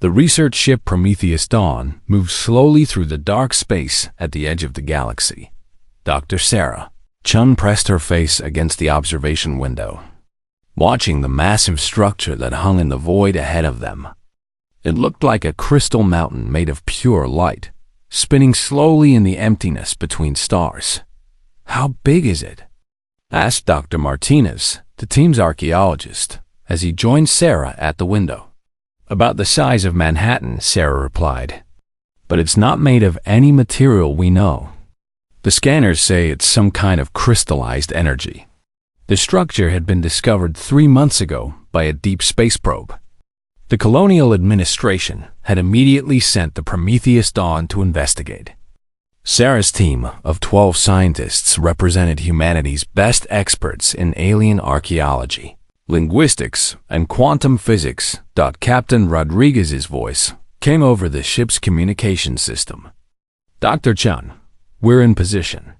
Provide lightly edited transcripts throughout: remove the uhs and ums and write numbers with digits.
The research ship Prometheus Dawn moved slowly through the dark space at the edge of the galaxy. Dr. Sarah Chun pressed her face against the observation window, watching the massive structure that hung in the void ahead of them. It looked like a crystal mountain made of pure light, spinning slowly in the emptiness between stars. "How big is it?" asked Dr. Martinez, the team's archaeologist, as he joined Sarah at the window. "About the size of Manhattan," Sarah replied. "But it's not made of any material we know. The scanners say it's some kind of crystallized energy." The structure had been discovered 3 months ago by a deep space probe. The colonial administration had immediately sent the Prometheus Dawn to investigate. Sarah's team of 12 scientists represented humanity's best experts in alien archaeology, linguistics, and quantum physics. Captain Rodriguez's voice came over the ship's communication system. "Dr. Chun, we're in position.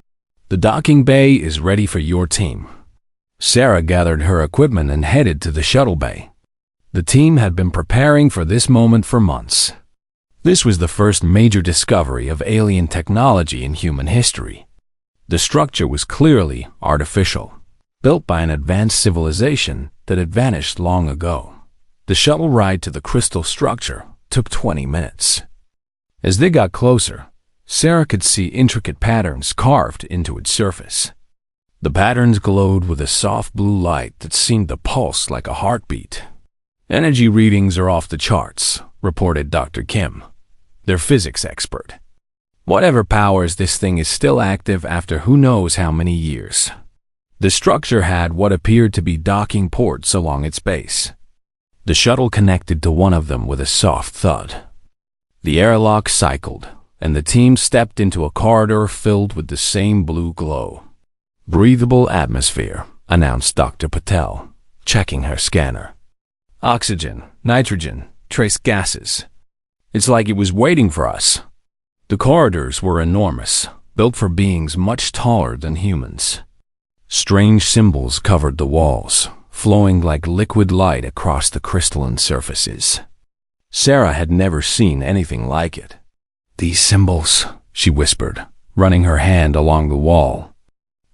The docking bay is ready for your team." Sarah gathered her equipment and headed to the shuttle bay. The team had been preparing for this moment for months. This was the first major discovery of alien technology in human history. The structure was clearly artificial, built by an advanced civilization that had vanished long ago. The shuttle ride to the crystal structure took 20 minutes. As they got closer, Sarah could see intricate patterns carved into its surface. The patterns glowed with a soft blue light that seemed to pulse like a heartbeat. "Energy readings are off the charts," reported Dr. Kim, their physics expert. "Whatever powers this thing is still active after who knows how many years." The structure had what appeared to be docking ports along its base. The shuttle connected to one of them with a soft thud. The airlock cycled, and the team stepped into a corridor filled with the same blue glow. "Breathable atmosphere," announced Dr. Patel, checking her scanner. "Oxygen, nitrogen, trace gases. It's like it was waiting for us." The corridors were enormous, built for beings much taller than humans. Strange symbols covered the walls, flowing like liquid light across the crystalline surfaces. Sarah had never seen anything like it. "These symbols," she whispered, running her hand along the wall.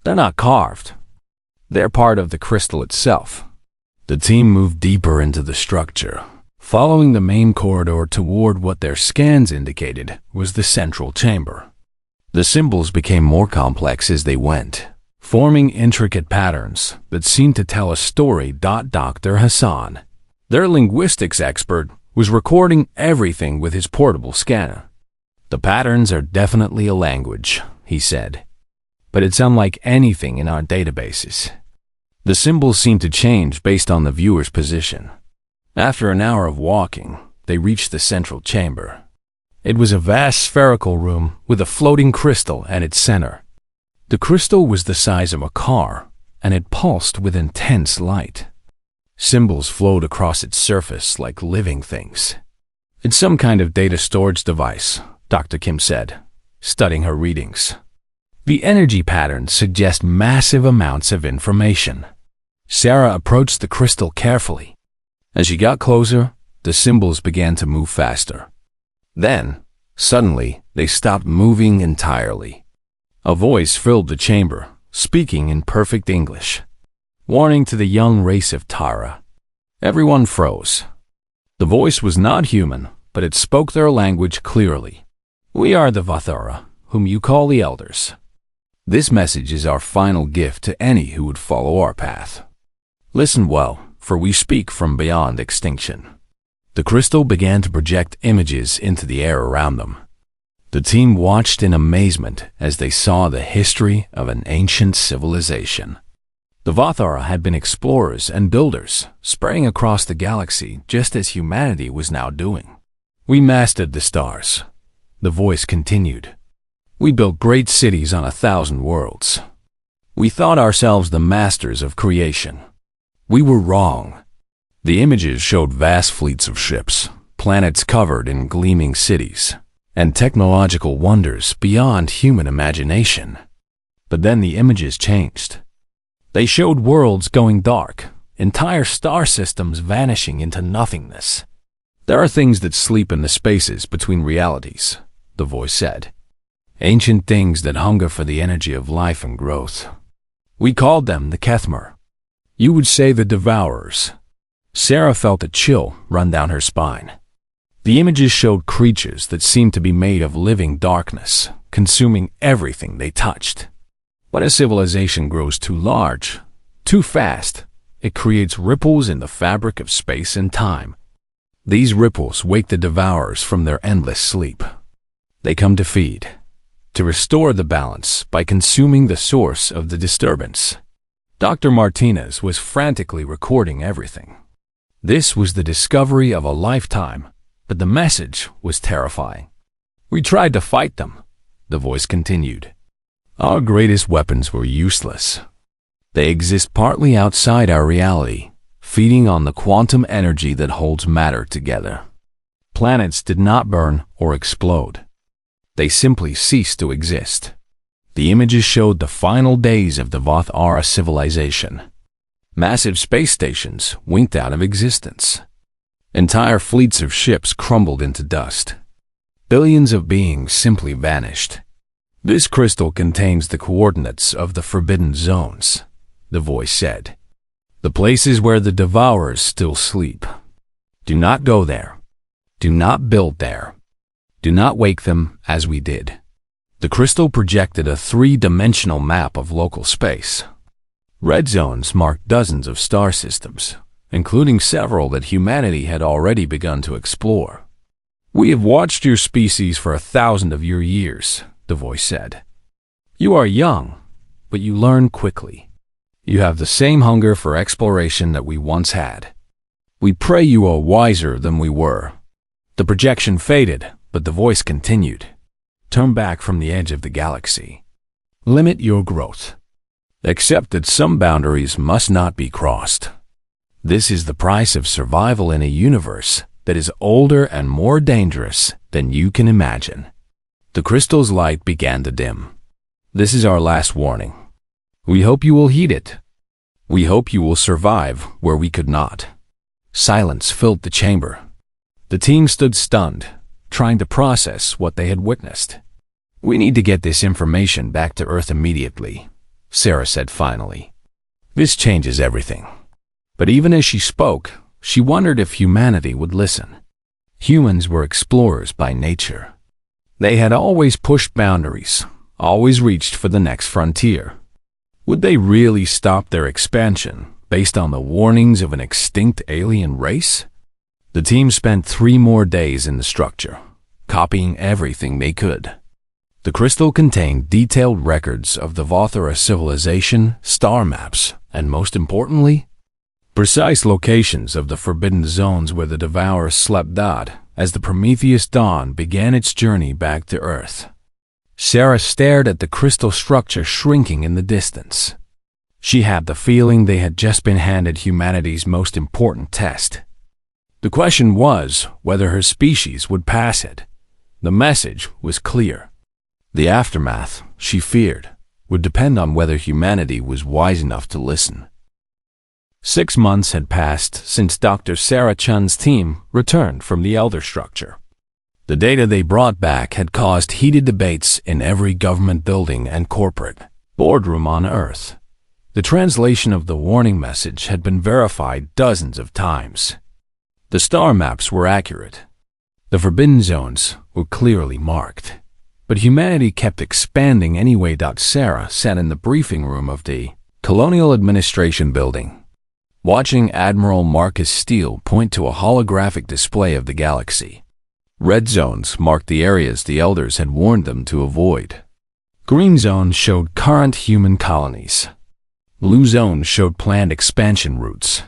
"They're not carved. They're part of the crystal itself." The team moved deeper into the structure, following the main corridor toward what their scans indicated was the central chamber. The symbols became more complex as they went, forming intricate patterns that seemed to tell a story. Dr. Hassan, their linguistics expert, was recording everything with his portable scanner. "The patterns are definitely a language," he said, "but it's unlike anything in our databases." The symbols seemed to change based on the viewer's position. After an hour of walking, they reached the central chamber. It was a vast spherical room with a floating crystal at its center. The crystal was the size of a car, and it pulsed with intense light. Symbols flowed across its surface like living things. "It's some kind of data storage device," Dr. Kim said, studying her readings. "The energy patterns suggest massive amounts of information." Sarah approached the crystal carefully. As she got closer, the symbols began to move faster. Then, suddenly, they stopped moving entirely. A voice filled the chamber, speaking in perfect English. "Warning to the young race of Tara." Everyone froze. The voice was not human, but it spoke their language clearly. "We are the Vathara, whom you call the Elders. This message is our final gift to any who would follow our path. Listen well, for we speak from beyond extinction." The crystal began to project images into the air around them. The team watched in amazement as they saw the history of an ancient civilization. The Vathara had been explorers and builders, spreading across the galaxy just as humanity was now doing. "We mastered the stars," the voice continued. "We built great cities on 1,000 worlds. We thought ourselves the masters of creation. We were wrong." The images showed vast fleets of ships, planets covered in gleaming cities, and technological wonders beyond human imagination. But then the images changed. They showed worlds going dark, entire star systems vanishing into nothingness. There are things that sleep in the spaces between realities, the voice said. Ancient things that hunger for the energy of life and growth. We called them the Kethmer. You would say the devourers. Sarah felt a chill run down her spine. The images showed creatures that seemed to be made of living darkness, consuming everything they touched. When a civilization grows too large, too fast, it creates ripples in the fabric of space and time. These ripples wake the devourers from their endless sleep. They come to feed, to restore the balance by consuming the source of the disturbance. Dr. Martinez was frantically recording everything. This was the discovery of a lifetime, but the message was terrifying. We tried to fight them, the voice continued. Our greatest weapons were useless. They exist partly outside our reality, feeding on the quantum energy that holds matter together. Planets did not burn or explode. They simply ceased to exist. The images showed the final days of the Voth-Ara civilization. Massive space stations winked out of existence. Entire fleets of ships crumbled into dust. Billions of beings simply vanished. This crystal contains the coordinates of the forbidden zones, the voice said. The places where the devourers still sleep. Do not go there. Do not build there. Do not wake them as we did. The crystal projected a three-dimensional map of local space. Red zones marked dozens of star systems, including several that humanity had already begun to explore. We have watched your species for 1,000 of your years, the voice said. You are young, but you learn quickly. You have the same hunger for exploration that we once had. We pray you are wiser than we were. The projection faded, but the voice continued. Turn back from the edge of the galaxy. Limit your growth. Accept that some boundaries must not be crossed. This is the price of survival in a universe that is older and more dangerous than you can imagine. The crystal's light began to dim. This is our last warning. We hope you will heed it. We hope you will survive where we could not. Silence filled the chamber. The team stood stunned, trying to process what they had witnessed. We need to get this information back to Earth immediately, Sarah said finally. This changes everything. But even as she spoke, she wondered if humanity would listen. Humans were explorers by nature. They had always pushed boundaries, always reached for the next frontier. Would they really stop their expansion based on the warnings of an extinct alien race? The team spent 3 more days in the structure, copying everything they could. The crystal contained detailed records of the Voth-Ara civilization, star maps, and most importantly, precise locations of the forbidden zones where the devourers slept out as the Prometheus Dawn began its journey back to Earth. Sarah stared at the crystal structure shrinking in the distance. She had the feeling they had just been handed humanity's most important test. The question was whether her species would pass it. The message was clear. The aftermath, she feared, would depend on whether humanity was wise enough to listen. 6 months had passed since Dr. Sarah Chun's team returned from the Elder Structure. The data they brought back had caused heated debates in every government building and corporate boardroom on Earth. The translation of the warning message had been verified dozens of times. The star maps were accurate. The forbidden zones were clearly marked. But humanity kept expanding anyway. Sarah sat in the briefing room of the Colonial Administration Building, watching Admiral Marcus Steele point to a holographic display of the galaxy. Red zones marked the areas the elders had warned them to avoid. Green zones showed current human colonies. Blue zones showed planned expansion routes.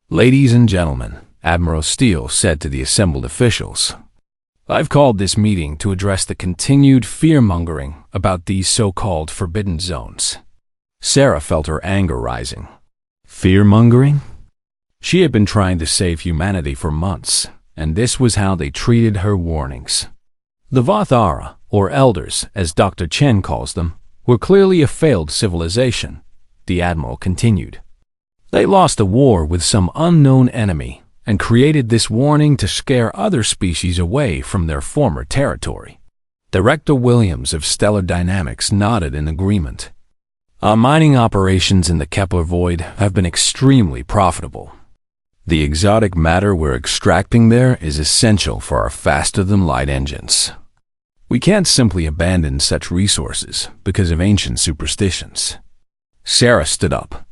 Ladies and gentlemen, Admiral Steele said to the assembled officials, I've called this meeting to address the continued fear-mongering about these so-called forbidden zones. Sarah felt her anger rising. Fear-mongering? She had been trying to save humanity for months, and this was how they treated her warnings. The Voth-Ara, or Elders, as Dr. Chen calls them, were clearly a failed civilization, the Admiral continued. They lost a war with some unknown enemy and created this warning to scare other species away from their former territory. Director Williams of Stellar Dynamics nodded in agreement. Our mining operations in the Kepler Void have been extremely profitable. The exotic matter we're extracting there is essential for our faster-than-light engines. We can't simply abandon such resources because of ancient superstitions. Sarah stood up.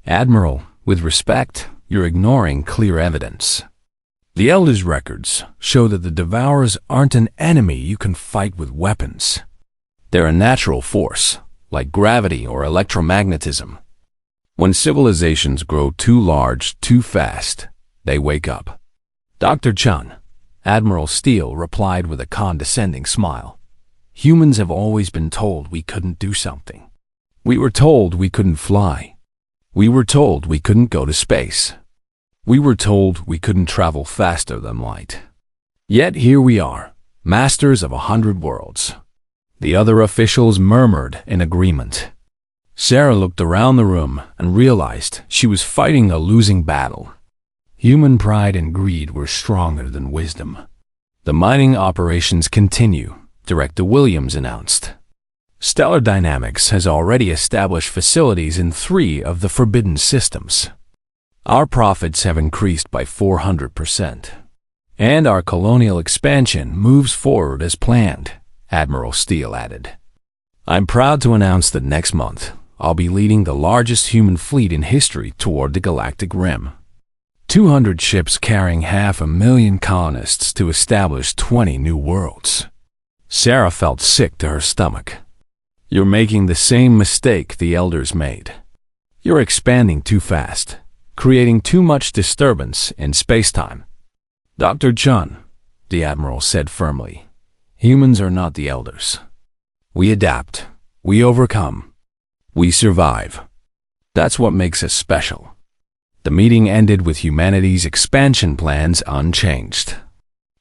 Admiral, with respect, you're ignoring clear evidence. The Elders' records show that the devourers aren't an enemy you can fight with weapons. They're a natural force, like gravity or electromagnetism. When civilizations grow too large too fast, they wake up. Dr. Chun, Admiral Steele replied with a condescending smile. Humans have always been told we couldn't do something. We were told we couldn't fly. We were told we couldn't go to space. We were told we couldn't travel faster than light. Yet here we are, masters of 100 worlds. The other officials murmured in agreement. Sarah looked around the room and realized she was fighting a losing battle. Human pride and greed were stronger than wisdom. The mining operations continue, Director Williams announced. Stellar Dynamics has already established facilities in 3 of the forbidden systems. Our profits have increased by 400%. And our colonial expansion moves forward as planned, Admiral Steele added. I'm proud to announce that next month, I'll be leading the largest human fleet in history toward the Galactic Rim. 200 ships carrying 500,000 colonists to establish 20 new worlds. Sarah felt sick to her stomach. You're making the same mistake the Elders made. You're expanding too fast, creating too much disturbance in space-time. Dr. Chun, the Admiral said firmly, humans are not the Elders. We adapt. We overcome. We survive. That's what makes us special. The meeting ended with humanity's expansion plans unchanged.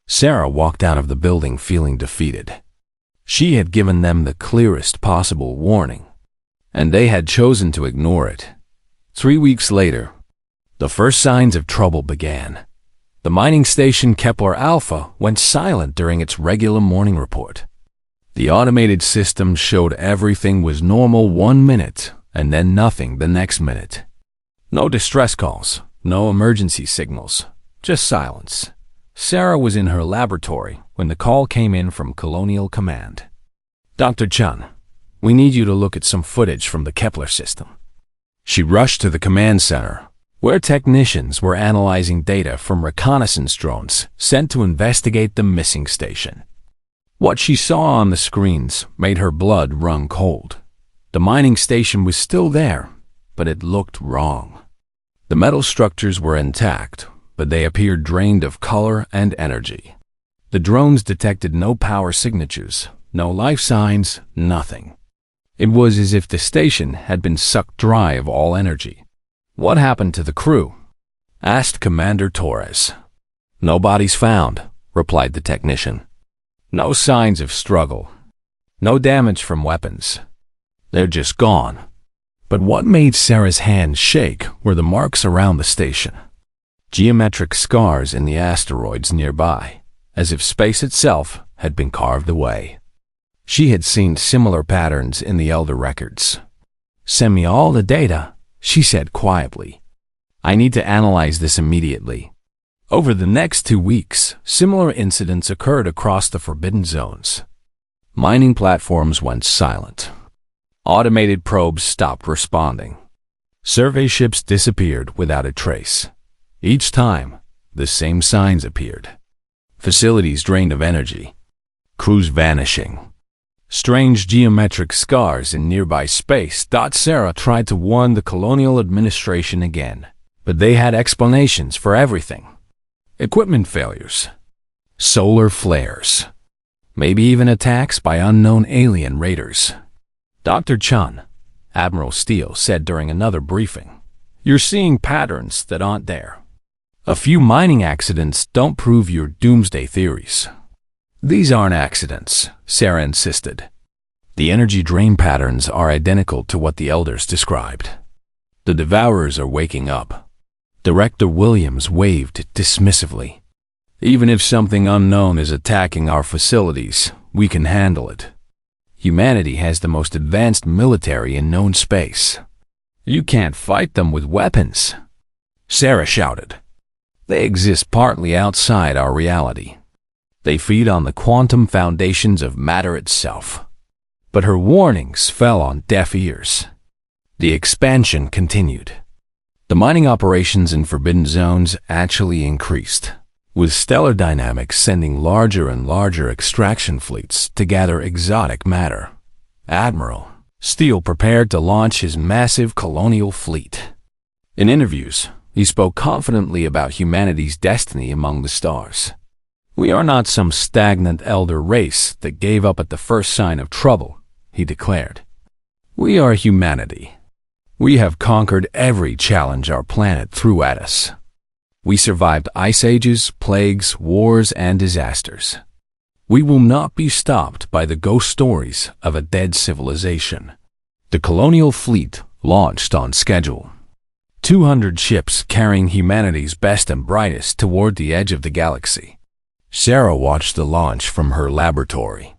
Sarah walked out of the building feeling defeated. She had given them the clearest possible warning, and they had chosen to ignore it. 3 weeks later, the first signs of trouble began. The mining station Kepler Alpha went silent during its regular morning report. The automated system showed everything was normal 1 minute and then nothing the next minute. No distress calls, no emergency signals, just silence. Sarah was in her laboratory when the call came in from Colonial Command. Dr. Chun, we need you to look at some footage from the Kepler system. She rushed to the command center, where technicians were analyzing data from reconnaissance drones sent to investigate the missing station. What she saw on the screens made her blood run cold. The mining station was still there, but it looked wrong. The metal structures were intact, but they appeared drained of color and energy. The drones detected no power signatures, no life signs, nothing. It was as if the station had been sucked dry of all energy. What happened to the crew? Asked Commander Torres. No bodies found, replied the technician. No signs of struggle. No damage from weapons. They're just gone. But what made Sarah's hands shake were the marks around the station. Geometric scars in the asteroids nearby, as if space itself had been carved away. She had seen similar patterns in the Elder records. Send me all the data, she said quietly. I need to analyze this immediately. Over the next 2 weeks, similar incidents occurred across the forbidden zones. Mining platforms went silent. Automated probes stopped responding. Survey ships disappeared without a trace. Each time, the same signs appeared. Facilities drained of energy. Crews vanishing. Strange geometric scars in nearby space. Sarah tried to warn the colonial administration again, but they had explanations for everything. Equipment failures. Solar flares. Maybe even attacks by unknown alien raiders. Dr. Chun, Admiral Steele said during another briefing, you're seeing patterns that aren't there. A few mining accidents don't prove your doomsday theories. These aren't accidents, Sarah insisted. The energy drain patterns are identical to what the Elders described. The devourers are waking up. Director Williams waved dismissively. Even if something unknown is attacking our facilities, we can handle it. Humanity has the most advanced military in known space. You can't fight them with weapons. Sarah shouted. They exist partly outside our reality. They feed on the quantum foundations of matter itself. But her warnings fell on deaf ears. The expansion continued. The mining operations in forbidden zones actually increased, with stellar dynamics sending larger and larger extraction fleets to gather exotic matter. Admiral Steele prepared to launch his massive colonial fleet. In interviews, he spoke confidently about humanity's destiny among the stars. We are not some stagnant elder race that gave up at the first sign of trouble, he declared. We are humanity. We have conquered every challenge our planet threw at us. We survived ice ages, plagues, wars, and disasters. We will not be stopped by the ghost stories of a dead civilization. The colonial fleet launched on schedule. 200 ships carrying humanity's best and brightest toward the edge of the galaxy. Sarah watched the launch from her laboratory,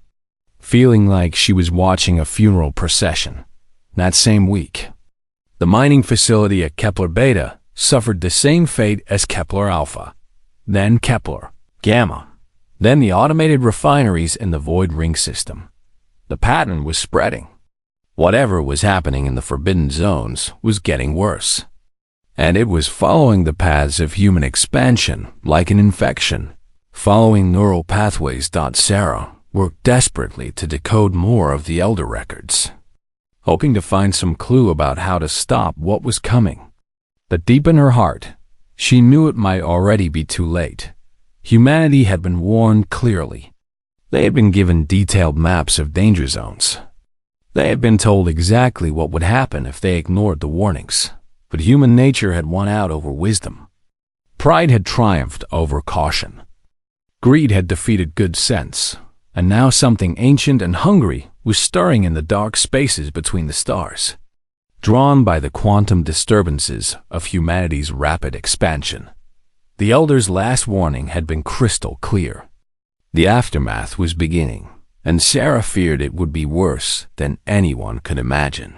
feeling like she was watching a funeral procession. That same week, the mining facility at Kepler Beta suffered the same fate as Kepler Alpha, then Kepler Gamma, then the automated refineries in the Void Ring system. The pattern was spreading. Whatever was happening in the forbidden zones was getting worse. And it was following the paths of human expansion like an infection. Following neural pathways. Sarah worked desperately to decode more of the Elder records, hoping to find some clue about how to stop what was coming. But deep in her heart, she knew it might already be too late. Humanity had been warned clearly. They had been given detailed maps of danger zones. They had been told exactly what would happen if they ignored the warnings. But human nature had won out over wisdom. Pride had triumphed over caution. Greed had defeated good sense, and now something ancient and hungry was stirring in the dark spaces between the stars, drawn by the quantum disturbances of humanity's rapid expansion. The Elder's last warning had been crystal clear. The aftermath was beginning, and Sarah feared it would be worse than anyone could imagine.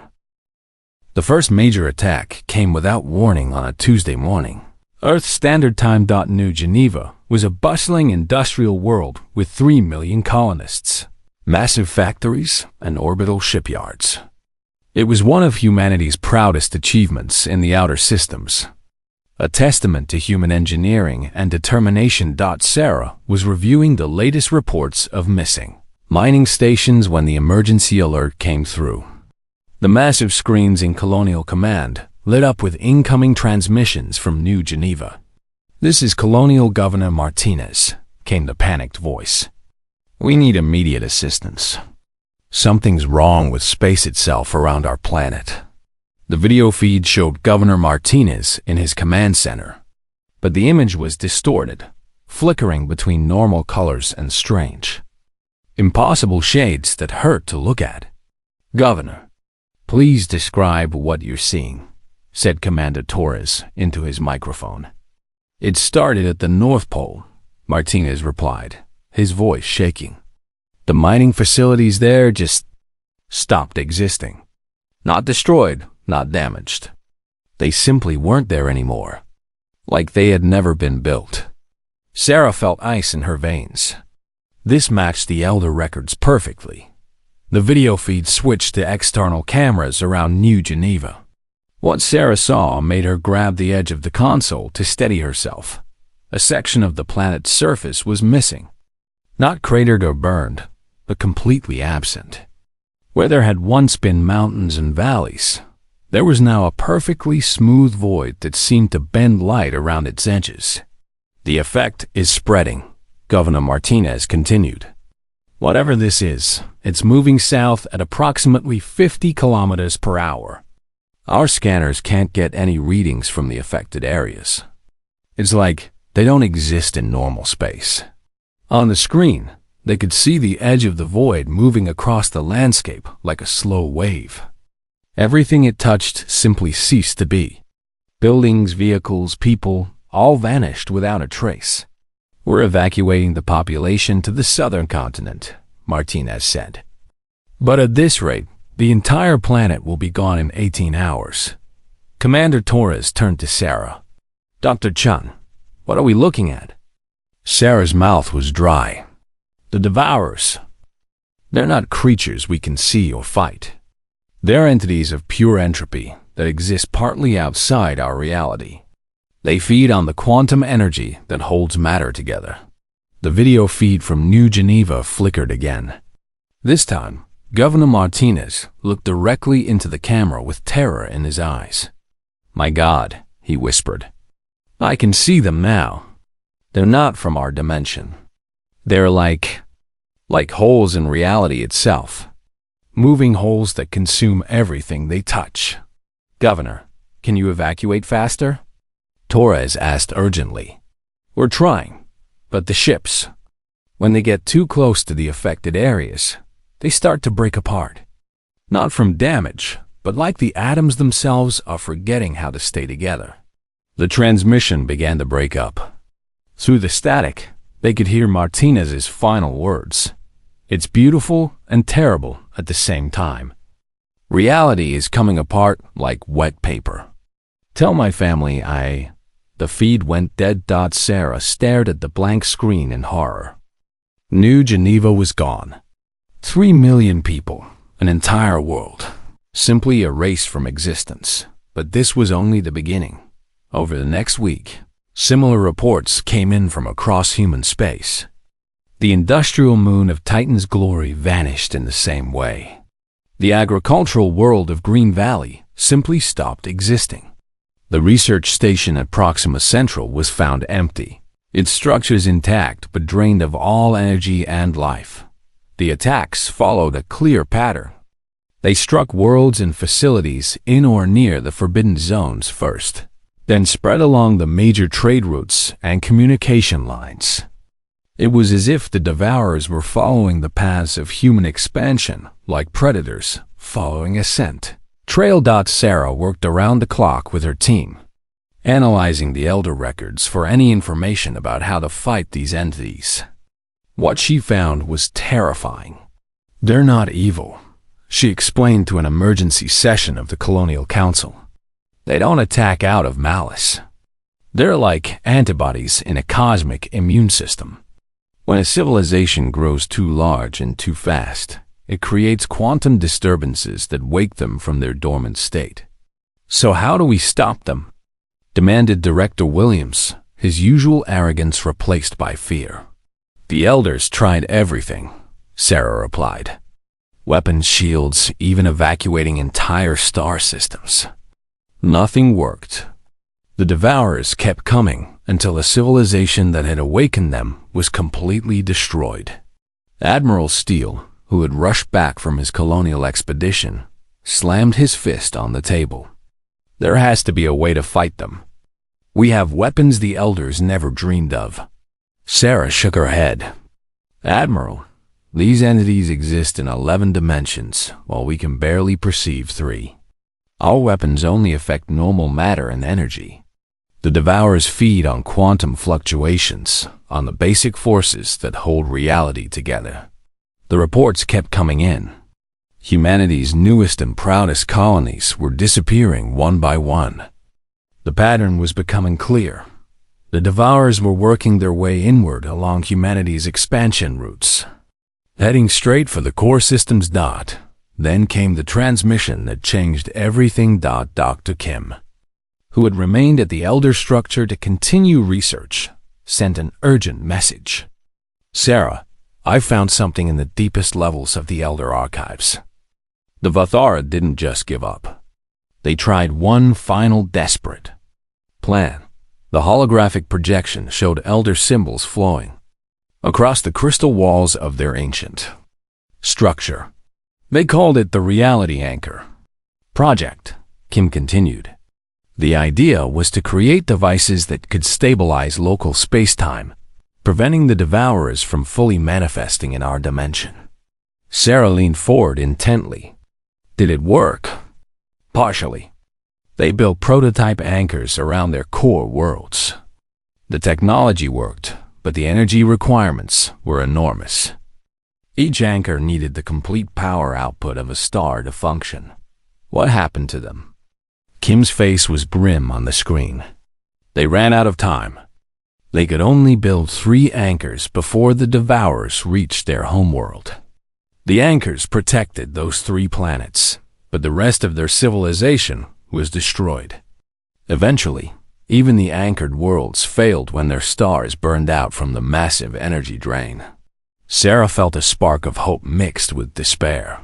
The first major attack came without warning on a Tuesday morning. Earth Standard Time. New Geneva was a bustling industrial world with 3 million colonists, massive factories, and orbital shipyards. It was one of humanity's proudest achievements in the outer systems, a testament to human engineering and determination. Sarah was reviewing the latest reports of missing mining stations when the emergency alert came through. The massive screens in Colonial Command lit up with incoming transmissions from New Geneva. "This is Colonial Governor Martinez," came the panicked voice. "We need immediate assistance. Something's wrong with space itself around our planet." The video feed showed Governor Martinez in his command center, but the image was distorted, flickering between normal colors and strange, impossible shades that hurt to look at. "Governor, please describe what you're seeing," said Commander Torres into his microphone. "It started at the North Pole," Martinez replied, his voice shaking. "The mining facilities there just stopped existing. Not destroyed, not damaged. They simply weren't there anymore, like they had never been built." Sarah felt ice in her veins. This matched the Elder records perfectly. The video feed switched to external cameras around New Geneva. What Sarah saw made her grab the edge of the console to steady herself. A section of the planet's surface was missing. Not cratered or burned, but completely absent. Where there had once been mountains and valleys, there was now a perfectly smooth void that seemed to bend light around its edges. "The effect is spreading," Governor Martinez continued. "Whatever this is, it's moving south at approximately 50 kilometers per hour. Our scanners can't get any readings from the affected areas. It's like they don't exist in normal space." On the screen, they could see the edge of the void moving across the landscape like a slow wave. Everything it touched simply ceased to be. Buildings, vehicles, people, all vanished without a trace. "We're evacuating the population to the southern continent," Martinez said. "But at this rate, the entire planet will be gone in 18 hours. Commander Torres turned to Sarah. "Dr. Chun, what are we looking at?" Sarah's mouth was dry. "The devourers. They're not creatures we can see or fight. They're entities of pure entropy that exist partly outside our reality. They feed on the quantum energy that holds matter together." The video feed from New Geneva flickered again. This time, Governor Martinez looked directly into the camera with terror in his eyes. "My God," he whispered. "I can see them now. They're not from our dimension. They're like holes in reality itself. Moving holes that consume everything they touch." "Governor, can you evacuate faster?" Torres asked urgently. "We're trying, but the ships, when they get too close to the affected areas, they start to break apart. Not from damage, but like the atoms themselves are forgetting how to stay together." The transmission began to break up. Through the static, they could hear Martinez's final words. "It's beautiful and terrible at the same time. Reality is coming apart like wet paper. Tell my family I—" The feed went dead. Sarah stared at the blank screen in horror. New Geneva was gone. 3 million people, an entire world, simply erased from existence. But this was only the beginning. Over the next week, similar reports came in from across human space. The industrial moon of Titan's glory vanished in the same way. The agricultural world of Green Valley simply stopped existing. The research station at Proxima Central was found empty, its structures intact but drained of all energy and life. The attacks followed a clear pattern. They struck worlds and facilities in or near the forbidden zones first, then spread along the major trade routes and communication lines. It was as if the devourers were following the paths of human expansion, like predators following a scent. Sarah worked around the clock with her team, analyzing the Elder records for any information about how to fight these entities. What she found was terrifying. "They're not evil," she explained to an emergency session of the Colonial Council. "They don't attack out of malice. They're like antibodies in a cosmic immune system. When a civilization grows too large and too fast, it creates quantum disturbances that wake them from their dormant state." "So how do we stop them?" demanded Director Williams, his usual arrogance replaced by fear. "The Elders tried everything," Sarah replied. "Weapons, shields, even evacuating entire star systems. Nothing worked. The Devourers kept coming until a civilization that had awakened them was completely destroyed." Admiral Steele, who had rushed back from his colonial expedition, slammed his fist on the table. "There has to be a way to fight them. We have weapons the Elders never dreamed of." Sarah shook her head. "Admiral, these entities exist in 11 dimensions, while we can barely perceive 3. Our weapons only affect normal matter and energy. The Devourers feed on quantum fluctuations, on the basic forces that hold reality together." The reports kept coming in. Humanity's newest and proudest colonies were disappearing one by one. The pattern was becoming clear. The Devourers were working their way inward along humanity's expansion routes, heading straight for the core system's dot. Then came the transmission that changed everything. Dr. Kim, who had remained at the Elder structure to continue research, sent an urgent message. "Sarah, I found something in the deepest levels of the Elder archives." The Vathara didn't just give up. They tried one final desperate plan. The holographic projection showed Elder symbols flowing across the crystal walls of their ancient structure. They called it the Reality Anchor Project, Kim continued. The idea was to create devices that could stabilize local space-time, preventing the Devourers from fully manifesting in our dimension. Sarah leaned forward intently. "Did it work?" "Partially. They built prototype anchors around their core worlds. The technology worked, but the energy requirements were enormous. Each anchor needed the complete power output of a star to function. What happened to them? Kim's face was grim on the screen. They ran out of time. They could only build 3 anchors before the devourers reached their homeworld. The anchors protected those 3 planets, but the rest of their civilization was destroyed. Eventually, even the anchored worlds failed when their stars burned out from the massive energy drain. Sarah felt a spark of hope mixed with despair.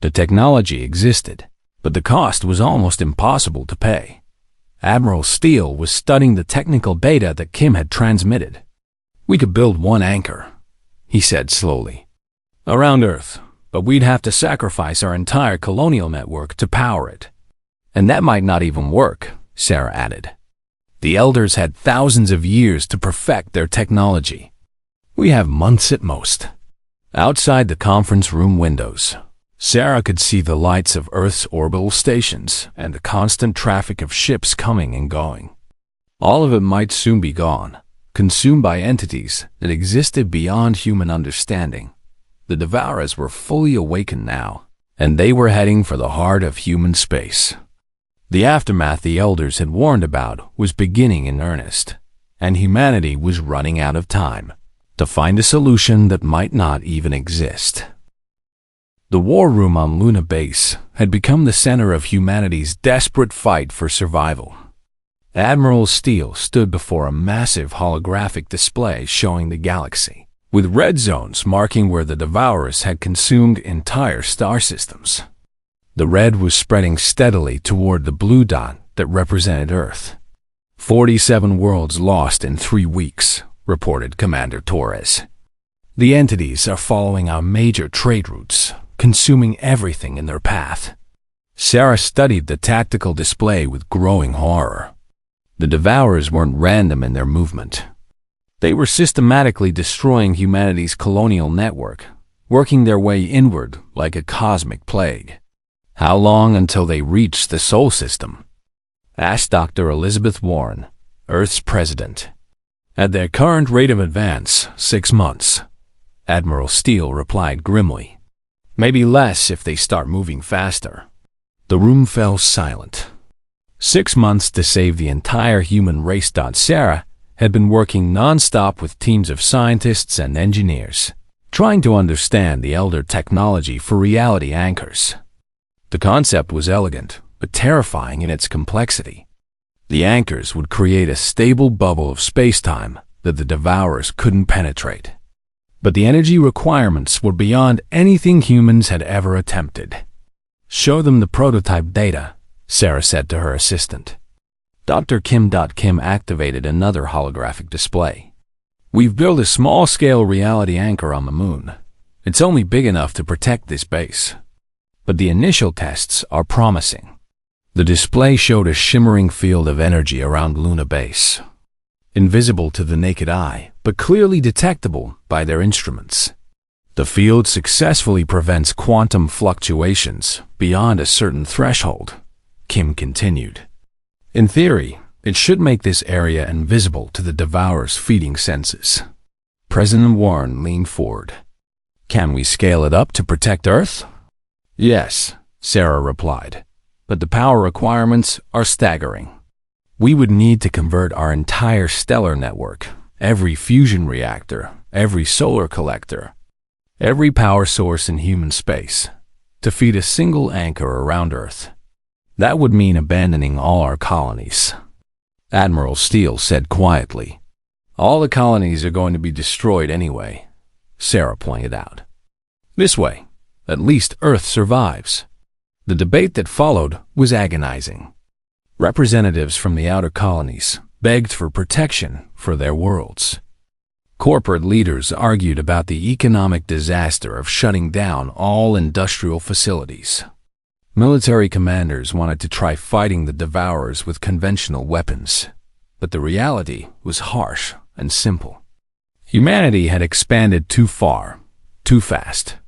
The technology existed, but the cost was almost impossible to pay. Admiral Steele was studying the technical data that Kim had transmitted. "We could build 1 anchor," he said slowly, "around Earth, but we'd have to sacrifice our entire colonial network to power it." "And that might not even work," Sarah added. "The elders had thousands of years to perfect their technology. We have months at most." Outside the conference room windows, Sarah could see the lights of Earth's orbital stations and the constant traffic of ships coming and going. All of it might soon be gone, consumed by entities that existed beyond human understanding. The devourers were fully awakened now, and they were heading for the heart of human space. The aftermath the elders had warned about was beginning in earnest, and humanity was running out of time to find a solution that might not even exist. The war room on Luna Base had become the center of humanity's desperate fight for survival. Admiral Steele stood before a massive holographic display showing the galaxy, with red zones marking where the devourers had consumed entire star systems. The red was spreading steadily toward the blue dot that represented Earth. 47 worlds lost in 3 weeks, reported Commander Torres. The entities are following our major trade routes, consuming everything in their path. Sarah studied the tactical display with growing horror. The devourers weren't random in their movement. They were systematically destroying humanity's colonial network, working their way inward like a cosmic plague. "How long until they reach the Sol system?" asked Dr. Elizabeth Warren, Earth's president. "At their current rate of advance, 6 months," Admiral Steele replied grimly. "Maybe less if they start moving faster." The room fell silent. 6 months to save the entire human race. Sarah had been working non-stop with teams of scientists and engineers, trying to understand the elder technology for reality anchors. The concept was elegant, but terrifying in its complexity. The anchors would create a stable bubble of space-time that the devourers couldn't penetrate. But the energy requirements were beyond anything humans had ever attempted. "Show them the prototype data," Sarah said to her assistant. Dr. Kim activated another holographic display. "We've built a small-scale reality anchor on the moon. It's only big enough to protect this base. But the initial tests are promising." The display showed a shimmering field of energy around Luna Base, invisible to the naked eye, but clearly detectable by their instruments. "The field successfully prevents quantum fluctuations beyond a certain threshold," Kim continued. "In theory, it should make this area invisible to the devourers' feeding senses." President Warren leaned forward. "Can we scale it up to protect Earth?" "Yes," Sarah replied, "but the power requirements are staggering. We would need to convert our entire stellar network, every fusion reactor, every solar collector, every power source in human space, to feed a single anchor around Earth. That would mean abandoning all our colonies." Admiral Steele said quietly. "All the colonies are going to be destroyed anyway," Sarah pointed out. "This way, at least Earth survives." The debate that followed was agonizing. Representatives from the outer colonies begged for protection for their worlds. Corporate leaders argued about the economic disaster of shutting down all industrial facilities. Military commanders wanted to try fighting the devourers with conventional weapons, but the reality was harsh and simple. Humanity had expanded too far, too fast.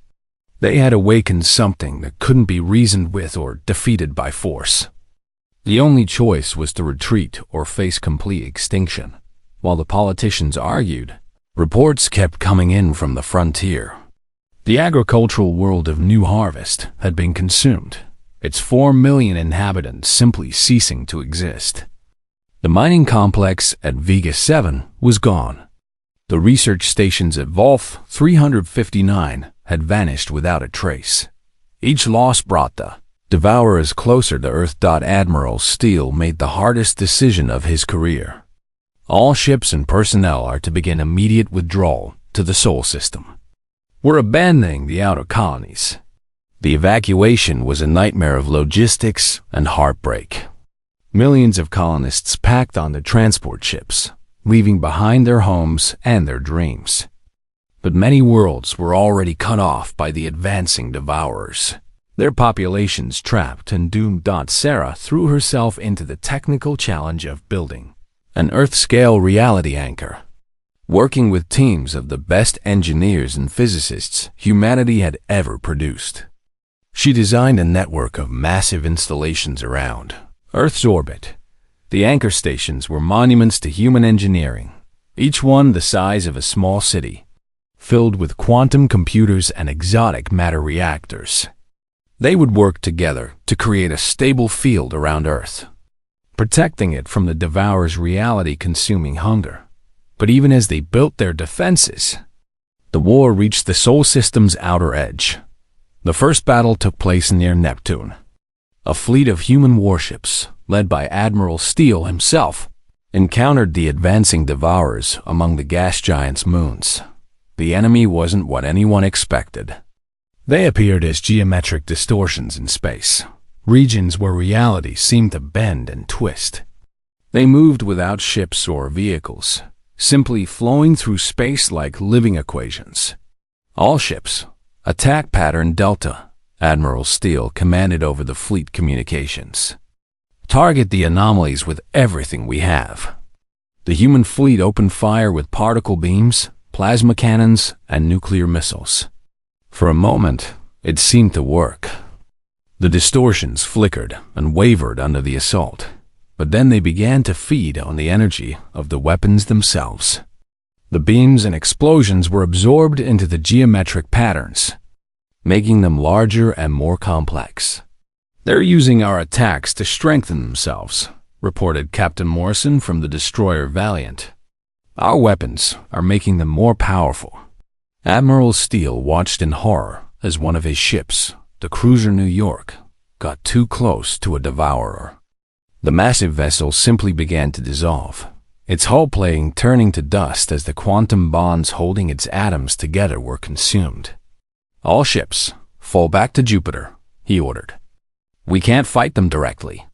They had awakened something that couldn't be reasoned with or defeated by force. The only choice was to retreat or face complete extinction. While the politicians argued, reports kept coming in from the frontier. The agricultural world of New Harvest had been consumed, its 4 million inhabitants simply ceasing to exist. The mining complex at Vega 7 was gone. The research stations at Volf 359 had vanished without a trace. Each loss brought the devourers closer to Earth. Admiral Steele made the hardest decision of his career. All ships and personnel are to begin immediate withdrawal to the Sol system. We're abandoning the outer colonies. The evacuation was a nightmare of logistics and heartbreak. Millions of colonists packed onto transport ships, leaving behind their homes and their dreams. But many worlds were already cut off by the advancing devourers, their populations trapped and doomed. Sarah threw herself into the technical challenge of building an Earth-scale reality anchor. Working with teams of the best engineers and physicists humanity had ever produced, she designed a network of massive installations around Earth's orbit. The anchor stations were monuments to human engineering, each one the size of a small city, filled with quantum computers and exotic matter reactors. They would work together to create a stable field around Earth, protecting it from the devourers' reality-consuming hunger. But even as they built their defenses, the war reached the Sol system's outer edge. The first battle took place near Neptune. A fleet of human warships, led by Admiral Steele himself, encountered the advancing devourers among the gas giants' moons. The enemy wasn't what anyone expected. They appeared as geometric distortions in space, regions where reality seemed to bend and twist. They moved without ships or vehicles, simply flowing through space like living equations. All ships, attack pattern Delta. Admiral Steele commanded over the fleet communications. Target the anomalies with everything we have. The human fleet opened fire with particle beams, plasma cannons, and nuclear missiles. For a moment, it seemed to work. The distortions flickered and wavered under the assault, but then they began to feed on the energy of the weapons themselves. The beams and explosions were absorbed into the geometric patterns, making them larger and more complex. "They're using our attacks to strengthen themselves," reported Captain Morrison from the destroyer Valiant. "Our weapons are making them more powerful." Admiral Steele watched in horror as one of his ships, the cruiser New York, got too close to a devourer. The massive vessel simply began to dissolve, its hull plate turning to dust as the quantum bonds holding its atoms together were consumed. "All ships, fall back to Jupiter," he ordered. "We can't fight them directly."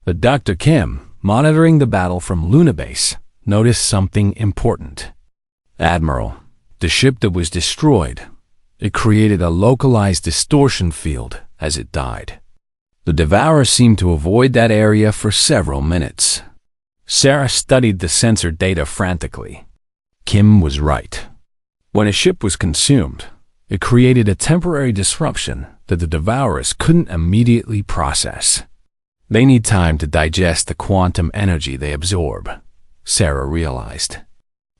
But Dr. Kim, monitoring the battle from Luna Base, noticed something important. "Admiral, the ship that was destroyed, it created a localized distortion field as it died. The Devourer seemed to avoid that area for several minutes." Sarah studied the sensor data frantically. Kim was right. When a ship was consumed, it created a temporary disruption that the Devourers couldn't immediately process. They need time to digest the quantum energy they absorb, Sarah realized.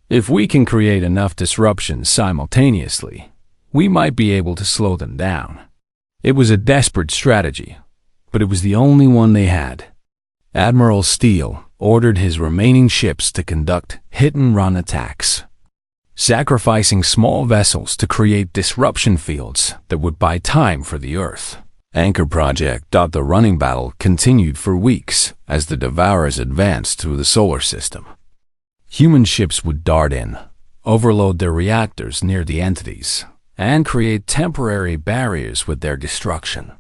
If we can create enough disruptions simultaneously, we might be able to slow them down. It was a desperate strategy, but it was the only one they had. Admiral Steele ordered his remaining ships to conduct hit-and-run attacks, sacrificing small vessels to create disruption fields that would buy time for the Earth. Anchor Project. The running battle continued for weeks as the Devourers advanced through the solar system. Human ships would dart in, overload their reactors near the entities, and create temporary barriers with their destruction.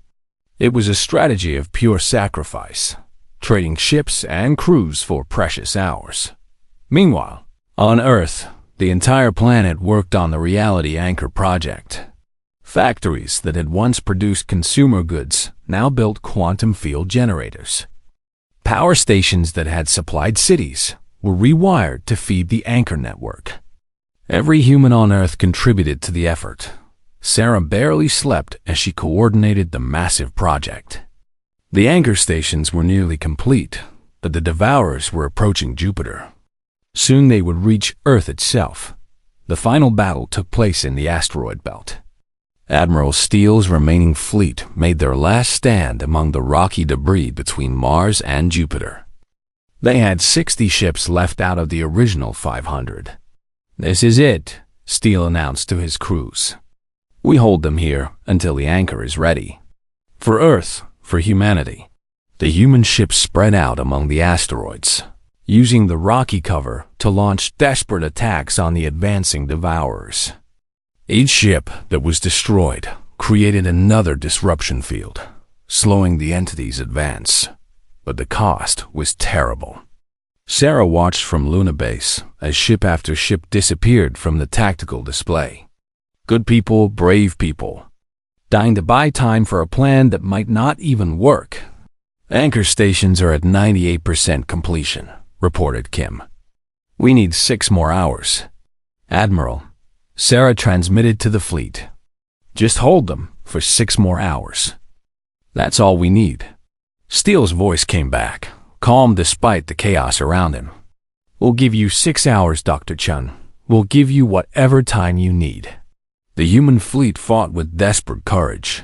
It was a strategy of pure sacrifice, trading ships and crews for precious hours. Meanwhile, on Earth, the entire planet worked on the Reality Anchor Project. Factories that had once produced consumer goods now built quantum field generators. Power stations that had supplied cities were rewired to feed the Anchor network. Every human on Earth contributed to the effort. Sarah barely slept as she coordinated the massive project. The anchor stations were nearly complete, but the devourers were approaching Jupiter. Soon they would reach Earth itself. The final battle took place in the asteroid belt. Admiral Steele's remaining fleet made their last stand among the rocky debris between Mars and Jupiter. They had 60 ships left out of the original 500. "This is it," Steele announced to his crews. "We hold them here until the anchor is ready. For Earth, for humanity." The human ships spread out among the asteroids, using the rocky cover to launch desperate attacks on the advancing devourers. Each ship that was destroyed created another disruption field, slowing the entity's advance. But the cost was terrible. Sarah watched from Luna Base as ship after ship disappeared from the tactical display. Good people, brave people, dying to buy time for a plan that might not even work. "Anchor stations are at 98% completion," reported Kim. "We need 6 more hours." "Admiral," Sarah transmitted to the fleet, "just hold them for 6 more hours. That's all we need." Steele's voice came back, calm despite the chaos around him. "We'll give you 6 hours, Dr. Chun. We'll give you whatever time you need." The human fleet fought with desperate courage,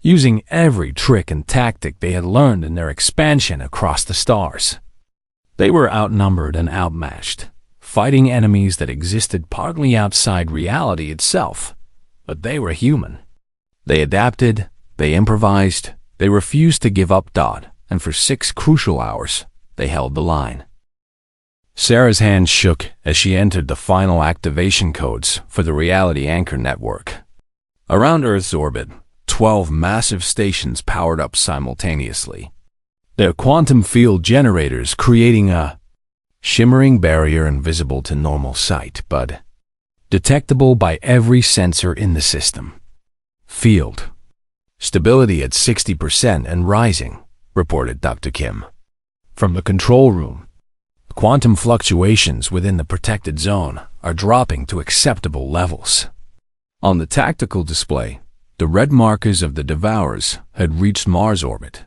using every trick and tactic they had learned in their expansion across the stars. They were outnumbered and outmatched, fighting enemies that existed partly outside reality itself, but they were human. They adapted, they improvised, they refused to give up, and for 6 crucial hours, they held the line. Sarah's hand shook as she entered the final activation codes for the Reality Anchor network. Around Earth's orbit, 12 massive stations powered up simultaneously, their quantum field generators creating a shimmering barrier invisible to normal sight, but detectable by every sensor in the system. "Field stability at 60% and rising," reported Dr. Kim. From the control room, quantum fluctuations within the protected zone are dropping to acceptable levels. On the tactical display, the red markers of the devourers had reached Mars orbit.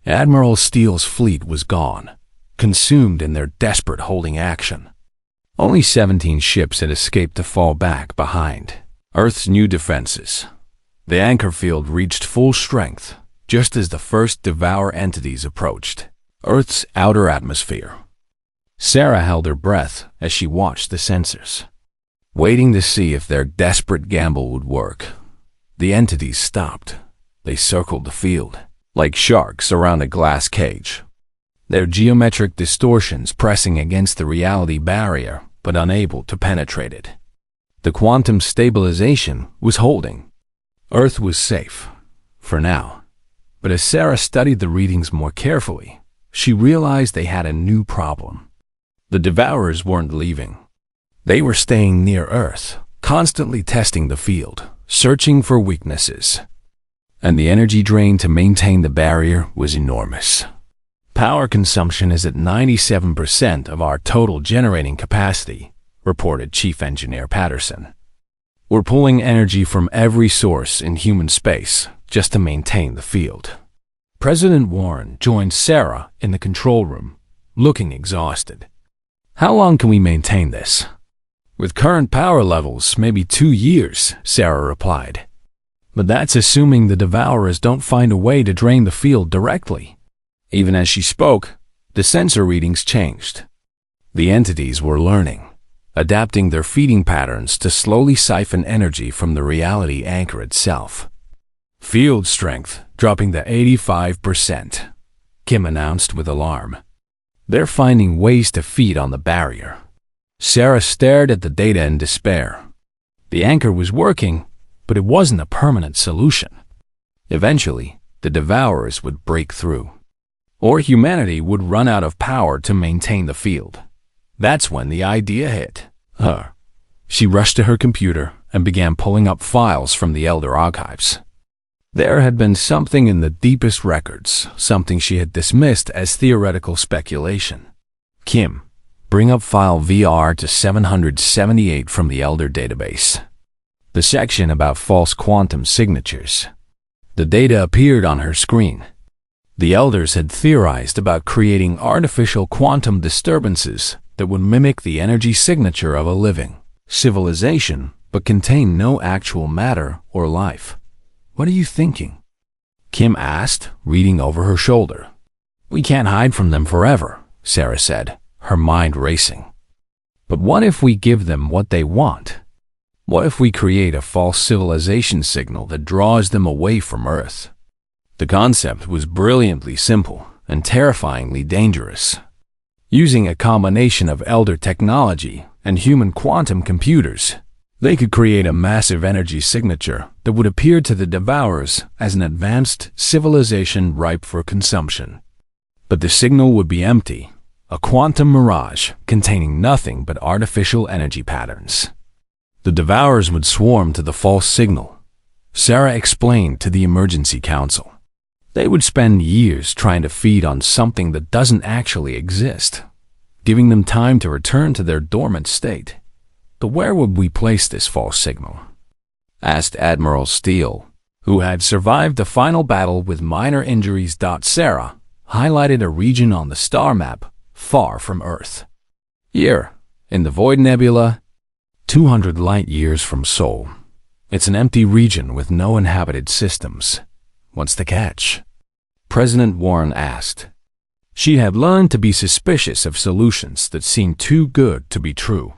Admiral Steele's fleet was gone, consumed in their desperate holding action. Only 17 ships had escaped to fall back behind Earth's new defenses. The anchor field reached full strength just as the first devourer entities approached Earth's outer atmosphere. Sarah held her breath as she watched the sensors, waiting to see if their desperate gamble would work. The entities stopped. They circled the field, like sharks around a glass cage, their geometric distortions pressing against the reality barrier but unable to penetrate it. The quantum stabilization was holding. Earth was safe, for now. But as Sarah studied the readings more carefully, she realized they had a new problem. The devourers weren't leaving. They were staying near Earth, constantly testing the field, searching for weaknesses. And the energy drain to maintain the barrier was enormous. "Power consumption is at 97% of our total generating capacity," reported Chief Engineer Patterson. "We're pulling energy from every source in human space just to maintain the field." President Warren joined Sarah in the control room, looking exhausted. "How long can we maintain this?" "With current power levels, maybe 2 years," Sarah replied. "But that's assuming the devourers don't find a way to drain the field directly." Even as she spoke, the sensor readings changed. The entities were learning, adapting their feeding patterns to slowly siphon energy from the reality anchor itself. "Field strength dropping to 85%, Kim announced with alarm. "They're finding ways to feed on the barrier." Sarah stared at the data in despair. The anchor was working, but it wasn't a permanent solution. Eventually, the devourers would break through, or humanity would run out of power to maintain the field. That's when the idea hit her. She rushed to her computer and began pulling up files from the Elder archives. There had been something in the deepest records, something she had dismissed as theoretical speculation. "Kim, bring up file VR to 778 from the Elder database. The section about false quantum signatures." The data appeared on her screen. The elders had theorized about creating artificial quantum disturbances that would mimic the energy signature of a living civilization but contain no actual matter or life. "What are you thinking?" Kim asked, reading over her shoulder. "We can't hide from them forever," Sarah said, her mind racing. "But what if we give them what they want? What if we create a false civilization signal that draws them away from Earth?" The concept was brilliantly simple and terrifyingly dangerous. Using a combination of elder technology and human quantum computers, they could create a massive energy signature that would appear to the devourers as an advanced civilization ripe for consumption. But the signal would be empty, a quantum mirage containing nothing but artificial energy patterns. The devourers would swarm to the false signal, Sarah explained to the emergency council. They would spend years trying to feed on something that doesn't actually exist, giving them time to return to their dormant state. "But where would we place this false signal?" asked Admiral Steele, who had survived the final battle with minor injuries. Sarah highlighted a region on the star map far from Earth. "Here, in the Void Nebula, 200 light-years from Sol. It's an empty region with no inhabited systems." "What's the catch?" President Warren asked. She had learned to be suspicious of solutions that seemed too good to be true.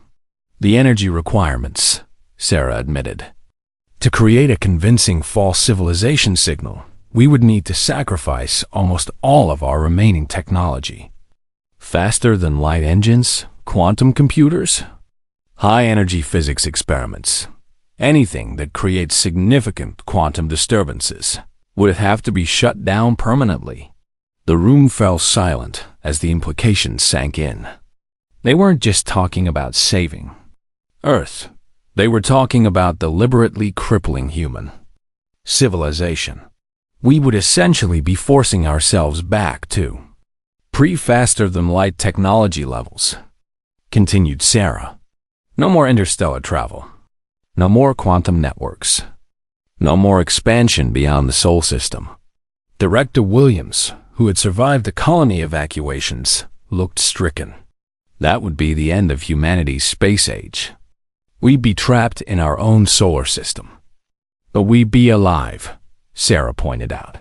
"The energy requirements," Sarah admitted. "To create a convincing false civilization signal, we would need to sacrifice almost all of our remaining technology. Faster-than-light engines, quantum computers, high-energy physics experiments, anything that creates significant quantum disturbances would have to be shut down permanently." The room fell silent as the implications sank in. They weren't just talking about saving Earth. They were talking about deliberately crippling human civilization. We would essentially be forcing ourselves back to pre-faster-than-light technology levels, continued Sarah. "No more interstellar travel. No more quantum networks. No more expansion beyond the Sol system." Director Williams, who had survived the colony evacuations, looked stricken. That would be the end of humanity's space age. We'd be trapped in our own solar system. "But we'd be alive," Sarah pointed out.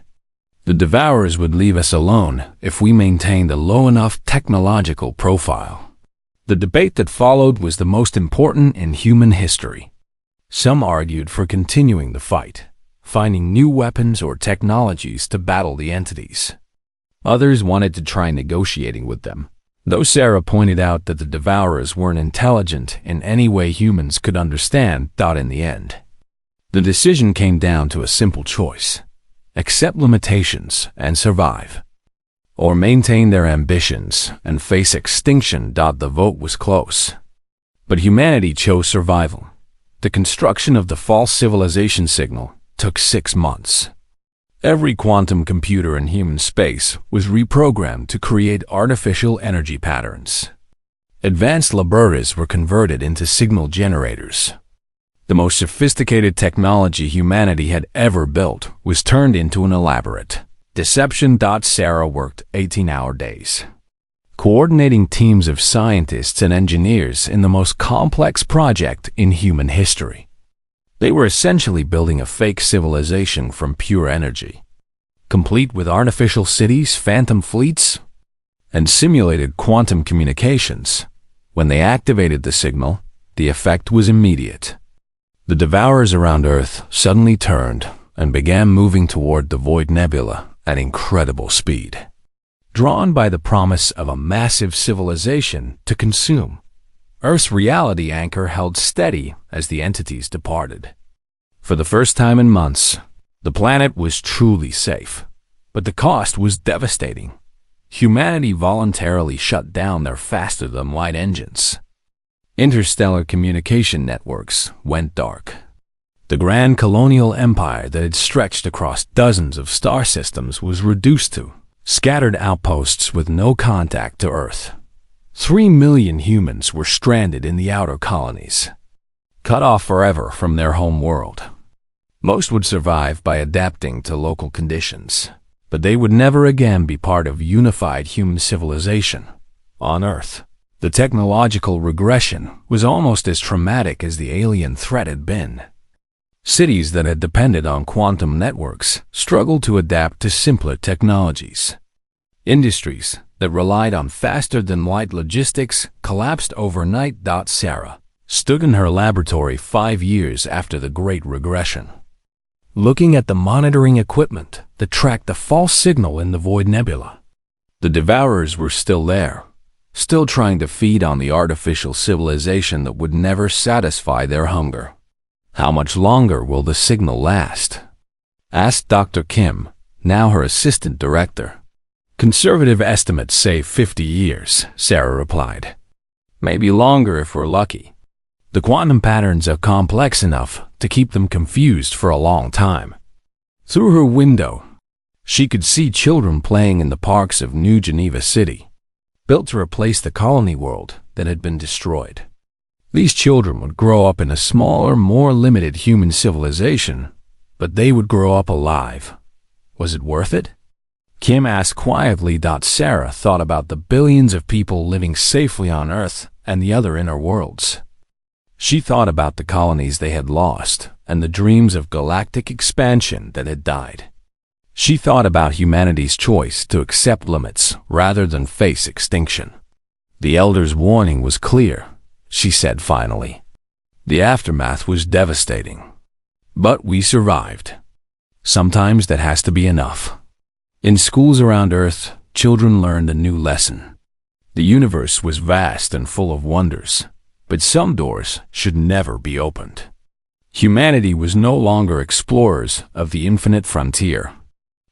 "The devourers would leave us alone if we maintained a low enough technological profile." The debate that followed was the most important in human history. Some argued for continuing the fight, finding new weapons or technologies to battle the entities. Others wanted to try negotiating with them, though Sarah pointed out that the devourers weren't intelligent in any way humans could understand. In the end, the decision came down to a simple choice: accept limitations and survive, or maintain their ambitions and face extinction. The vote was close, but humanity chose survival. The construction of the false civilization signal took 6 months. Every quantum computer in human space was reprogrammed to create artificial energy patterns. Advanced laboratories were converted into signal generators. The most sophisticated technology humanity had ever built was turned into an elaborate deception. Sarah worked 18-hour days, coordinating teams of scientists and engineers in the most complex project in human history. They were essentially building a fake civilization from pure energy, complete with artificial cities, phantom fleets, and simulated quantum communications. When they activated the signal, the effect was immediate. The devourers around Earth suddenly turned and began moving toward the Void Nebula at incredible speed, drawn by the promise of a massive civilization to consume. Earth's reality anchor held steady as the entities departed. For the first time in months, the planet was truly safe, but the cost was devastating. Humanity voluntarily shut down their faster-than-light engines. Interstellar communication networks went dark. The grand colonial empire that had stretched across dozens of star systems was reduced to scattered outposts with no contact to Earth. 3 million humans were stranded in the outer colonies, cut off forever from their home world. Most would survive by adapting to local conditions, but they would never again be part of unified human civilization on Earth. The technological regression was almost as traumatic as the alien threat had been. Cities that had depended on quantum networks struggled to adapt to simpler technologies. Industries that relied on faster-than-light logistics collapsed overnight. Sarah stood in her laboratory 5 years after the Great Regression, looking at the monitoring equipment that tracked the false signal in the Void Nebula. The devourers were still there, still trying to feed on the artificial civilization that would never satisfy their hunger. "How much longer will the signal last?" asked Dr. Kim, now her assistant director. "Conservative estimates say 50 years, Sarah replied. "Maybe longer if we're lucky. The quantum patterns are complex enough to keep them confused for a long time." Through her window, she could see children playing in the parks of New Geneva City, built to replace the colony world that had been destroyed. These children would grow up in a smaller, more limited human civilization, but they would grow up alive. Was it worth it? Kim asked quietly. Sarah thought about the billions of people living safely on Earth and the other inner worlds. She thought about the colonies they had lost and the dreams of galactic expansion that had died. She thought about humanity's choice to accept limits rather than face extinction. "The Elder's warning was clear," she said finally. "The aftermath was devastating. But we survived. Sometimes that has to be enough." In schools around Earth, children learned a new lesson. The universe was vast and full of wonders, but some doors should never be opened. Humanity was no longer explorers of the infinite frontier.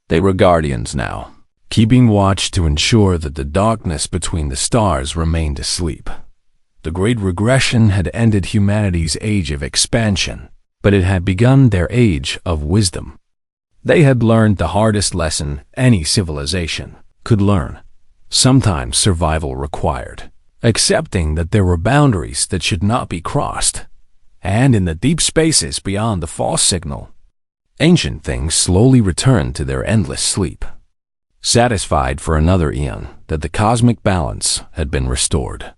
They were guardians now, keeping watch to ensure that the darkness between the stars remained asleep. The Great Regression had ended humanity's age of expansion, but it had begun their age of wisdom. They had learned the hardest lesson any civilization could learn. Sometimes survival required accepting that there were boundaries that should not be crossed, and in the deep spaces beyond the false signal, ancient things slowly returned to their endless sleep, satisfied for another eon that the cosmic balance had been restored.